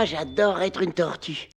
Moi, j'adore être une tortue.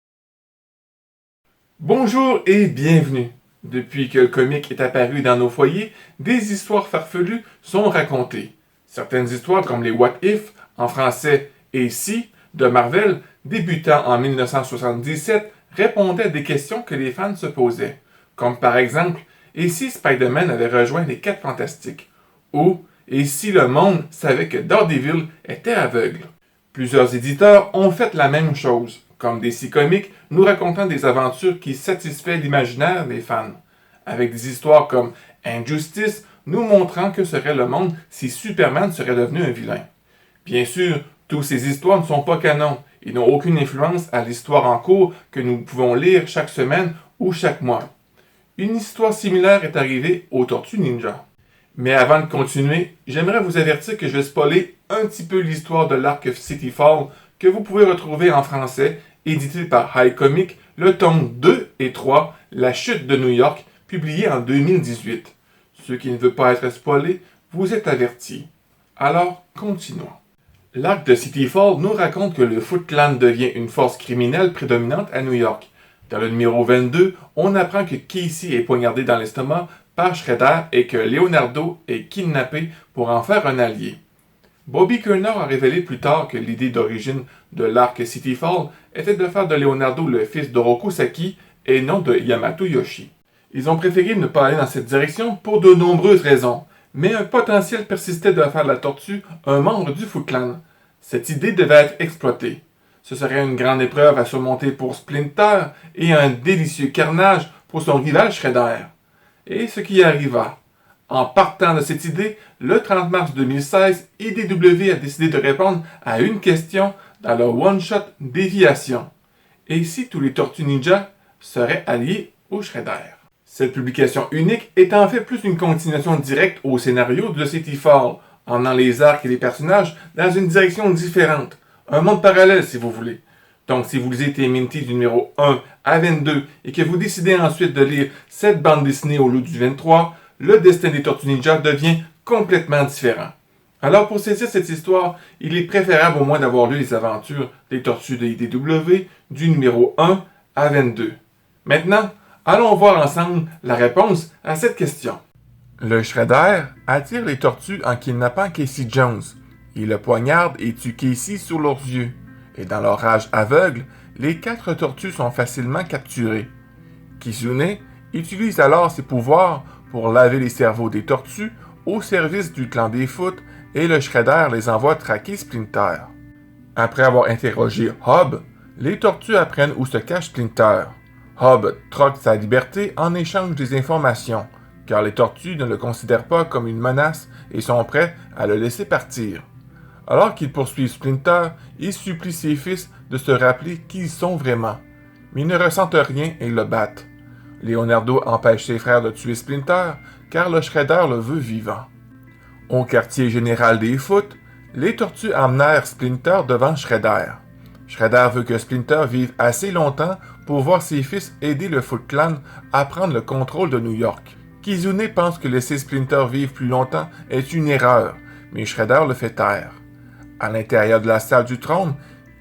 Bonjour et bienvenue. Depuis que le comique est apparu dans nos foyers, des histoires farfelues sont racontées. Certaines histoires comme les What If, en français et Si, de Marvel, débutant en 1977, répondaient à des questions que les fans se posaient. Comme par exemple, et si Spider-Man avait rejoint les 4 Fantastiques? Ou, et si le monde savait que Daredevil était aveugle? Plusieurs éditeurs ont fait la même chose, comme DC Comics, nous racontant des aventures qui satisfait l'imaginaire des fans, avec des histoires comme Injustice, nous montrant que serait le monde si Superman serait devenu un vilain. Bien sûr, toutes ces histoires ne sont pas canon et n'ont aucune influence à l'histoire en cours que nous pouvons lire chaque semaine ou chaque mois. Une histoire similaire est arrivée aux Tortues Ninja. Mais avant de continuer, j'aimerais vous avertir que je vais spoiler un petit peu l'histoire de l'arc City Fall que vous pouvez retrouver en français, édité par High Comic, le tome 2 et 3, La chute de New York, publié en 2018. Ceux qui ne veulent pas être spoilés, vous êtes avertis. Alors, continuons. L'arc de City Fall nous raconte que le Foot Clan devient une force criminelle prédominante à New York. Dans le numéro 22, on apprend que Casey est poignardé dans l'estomac par Shredder et que Leonardo est kidnappé pour en faire un allié. Bobby Kernor a révélé plus tard que l'idée d'origine de l'arc City Fall était de faire de Leonardo le fils d'Oroku Saki et non de Yamato Yoshi. Ils ont préféré ne pas aller dans cette direction pour de nombreuses raisons, mais un potentiel persistait de faire de la tortue un membre du Foot Clan. Cette idée devait être exploitée. Ce serait une grande épreuve à surmonter pour Splinter et un délicieux carnage pour son rival Shredder. Et ce qui arriva. En partant de cette idée, le 30 mars 2016, IDW a décidé de répondre à une question dans leur one-shot Déviation. Et si tous les Tortues Ninja seraient alliés au Shredder? Cette publication unique est en fait plus une continuation directe au scénario de City Fall, emmenant les arcs et les personnages dans une direction différente. Un monde parallèle si vous voulez. Donc si vous lisez TMNT du numéro 1 à 22 et que vous décidez ensuite de lire cette bande dessinée au lieu du 23, le destin des Tortues Ninja devient complètement différent. Alors pour saisir cette histoire, il est préférable au moins d'avoir lu les aventures des Tortues de IDW du numéro 1 à 22. Maintenant, allons voir ensemble la réponse à cette question. Le Shredder attire les tortues en kidnappant Casey Jones. Il le poignarde et tue Casey sous leurs yeux. Et dans leur rage aveugle, les 4 tortues sont facilement capturées. Kizune utilise alors ses pouvoirs pour laver les cerveaux des tortues au service du clan des Foot et le Shredder les envoie traquer Splinter. Après avoir interrogé Hob, les tortues apprennent où se cache Splinter. Hob troque sa liberté en échange des informations, car les tortues ne le considèrent pas comme une menace et sont prêts à le laisser partir. Alors qu'ils poursuivent Splinter, ils supplient ses fils de se rappeler qui ils sont vraiment. Mais ils ne ressentent rien et le battent. Leonardo empêche ses frères de tuer Splinter, car le Shredder le veut vivant. Au quartier général des Foot, les tortues emmenèrent Splinter devant Shredder. Shredder veut que Splinter vive assez longtemps pour voir ses fils aider le Foot Clan à prendre le contrôle de New York. Kizune pense que laisser Splinter vivre plus longtemps est une erreur, mais Shredder le fait taire. À l'intérieur de la salle du trône,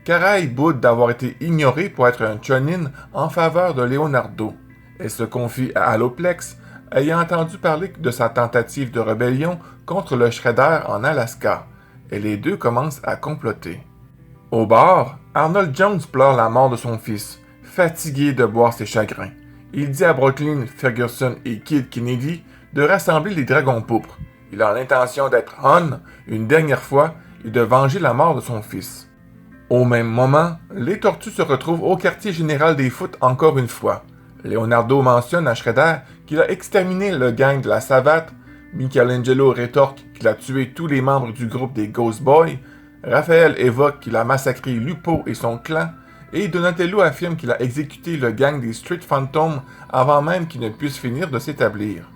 Karai boude d'avoir été ignorée pour être un Chunin en faveur de Leonardo. Elle se confie à Alloplex, ayant entendu parler de sa tentative de rébellion contre le Shredder en Alaska, et les deux commencent à comploter. Au bar, Arnold Jones pleure la mort de son fils, fatigué de boire ses chagrins. Il dit à Brooklyn, Ferguson et Kid Kennedy de rassembler les dragons pourpres. Il a l'intention d'être Han une dernière fois et de venger la mort de son fils. Au même moment, les tortues se retrouvent au quartier général des Foot encore une fois. Leonardo mentionne à Shredder qu'il a exterminé le gang de la Savate, Michelangelo rétorque qu'il a tué tous les membres du groupe des Ghost Boys, Raphaël évoque qu'il a massacré Lupo et son clan, et Donatello affirme qu'il a exécuté le gang des Street Phantoms avant même qu'il ne puisse finir de s'établir.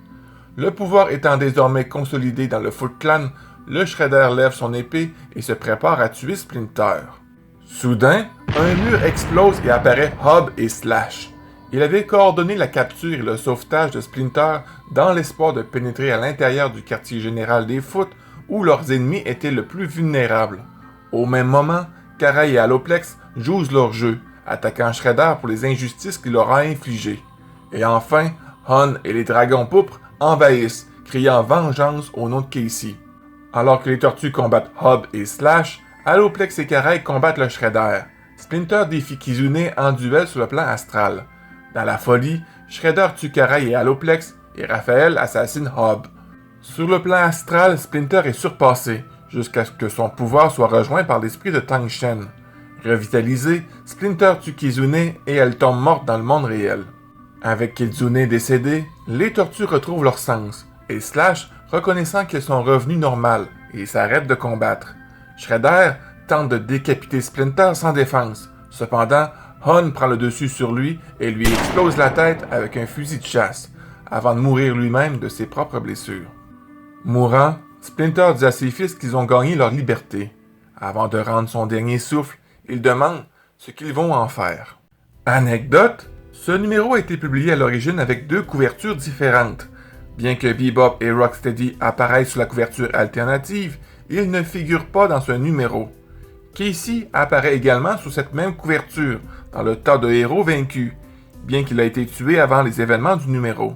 Le pouvoir étant désormais consolidé dans le Foot Clan, le Shredder lève son épée et se prépare à tuer Splinter. Soudain, un mur explose et apparaît Hob et Slash. Il avait coordonné la capture et le sauvetage de Splinter dans l'espoir de pénétrer à l'intérieur du quartier général des Foot où leurs ennemis étaient le plus vulnérables. Au même moment, Karai et Alloplex jouent leur jeu, attaquant Shredder pour les injustices qu'il leur a infligées. Et enfin, Hun et les dragons pourpres envahissent, criant vengeance au nom de Casey. Alors que les tortues combattent Hob et Slash, Alloplex et Karai combattent le Shredder. Splinter défie Kizune en duel sur le plan astral. Dans la folie, Shredder tue Karai et Alloplex et Raphaël assassine Hob. Sur le plan astral, Splinter est surpassé, jusqu'à ce que son pouvoir soit rejoint par l'esprit de Tang Shen. Revitalisé, Splinter tue Kizune et elle tombe morte dans le monde réel. Avec Kizune décédée, les tortues retrouvent leur sens, et Slash reconnaissant qu'elles sont revenues normales et s'arrête de combattre. Shredder tente de décapiter Splinter sans défense. Cependant, Hun prend le dessus sur lui et lui explose la tête avec un fusil de chasse, avant de mourir lui-même de ses propres blessures. Mourant, Splinter dit à ses fils qu'ils ont gagné leur liberté. Avant de rendre son dernier souffle, il demande ce qu'ils vont en faire. Anecdote, ce numéro a été publié à l'origine avec 2 couvertures différentes. Bien que Bebop et Rocksteady apparaissent sur la couverture alternative, ils ne figurent pas dans ce numéro. Casey apparaît également sous cette même couverture, dans le tas de héros vaincus, bien qu'il a été tué avant les événements du numéro.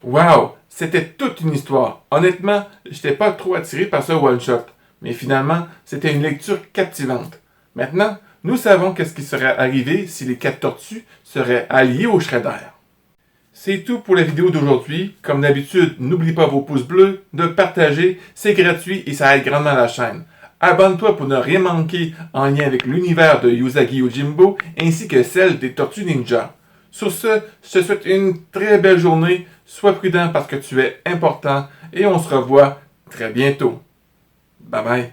Wow! C'était toute une histoire. Honnêtement, j'étais pas trop attiré par ce one-shot, mais finalement, c'était une lecture captivante. Maintenant, nous savons qu'est-ce qui serait arrivé si les 4 tortues seraient alliées au Shredder. C'est tout pour la vidéo d'aujourd'hui. Comme d'habitude, n'oublie pas vos pouces bleus, de partager, c'est gratuit et ça aide grandement la chaîne. Abonne-toi pour ne rien manquer en lien avec l'univers de Usagi Yojimbo ainsi que celle des Tortues Ninja. Sur ce, je te souhaite une très belle journée, sois prudent parce que tu es important et on se revoit très bientôt. Bye bye.